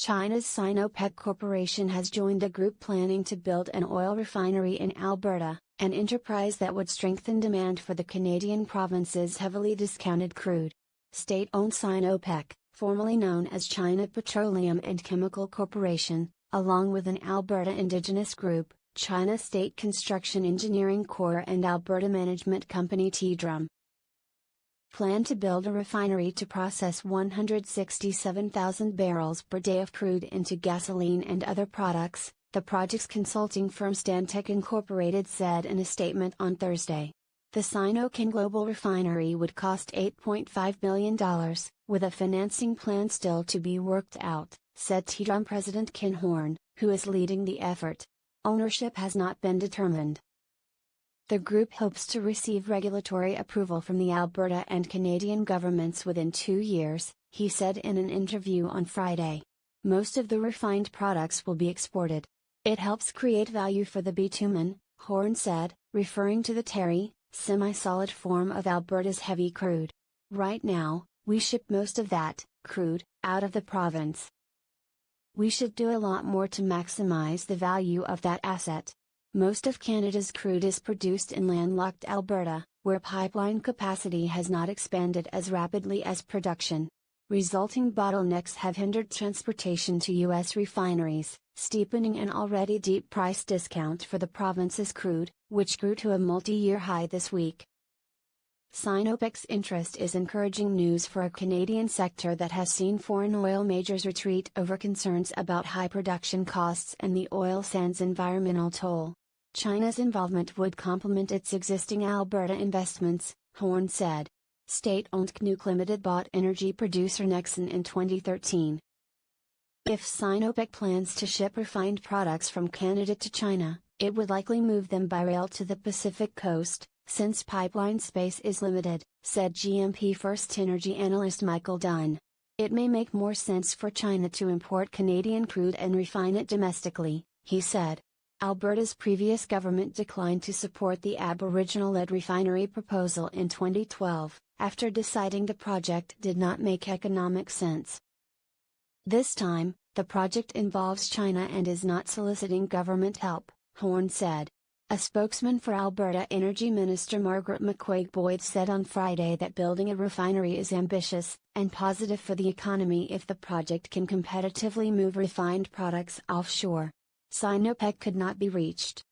China's Sinopec Corporation has joined a group planning to build an oil refinery in Alberta, an enterprise that would strengthen demand for the Canadian province's heavily discounted crude. State-owned Sinopec, formerly known as China Petroleum and Chemical Corporation, along with an Alberta indigenous group, China State Construction Engineering Corp and Alberta management company Teedrum, plan to build a refinery to process 167,000 barrels per day of crude into gasoline and other products, the project's consulting firm Stantec Incorporated said in a statement on Thursday. The Sinopec Global Refinery would cost $8.5 million, with a financing plan still to be worked out, said Teedrum President Ken Horn, who is leading the effort. Ownership has not been determined. The group hopes to receive regulatory approval from the Alberta and Canadian governments within 2 years, he said in an interview on Friday. Most of the refined products will be exported. It helps create value for the bitumen, Horn said, referring to the terry, semi-solid form of Alberta's heavy crude. Right now, we ship most of that crude out of the province. We should do a lot more to maximize the value of that asset. Most of Canada's crude is produced in landlocked Alberta, where pipeline capacity has not expanded as rapidly as production. Resulting bottlenecks have hindered transportation to U.S. refineries, steepening an already deep price discount for the province's crude, which grew to a multi-year high this week. Sinopec's interest is encouraging news for a Canadian sector that has seen foreign oil majors retreat over concerns about high production costs and the oil sands' environmental toll. China's involvement would complement its existing Alberta investments, Horn said. State-owned CNUC Limited bought energy producer Nexen in 2013. If Sinopec plans to ship refined products from Canada to China, it would likely move them by rail to the Pacific Coast, since pipeline space is limited, said GMP First Energy analyst Michael Dunn. It may make more sense for China to import Canadian crude and refine it domestically, he said. Alberta's previous government declined to support the Aboriginal-led refinery proposal in 2012, after deciding the project did not make economic sense. This time, the project involves China and is not soliciting government help, Horn said. A spokesman for Alberta Energy Minister Margaret McCuaig-Boyd said on Friday that building a refinery is ambitious and positive for the economy if the project can competitively move refined products offshore. Sinopec could not be reached.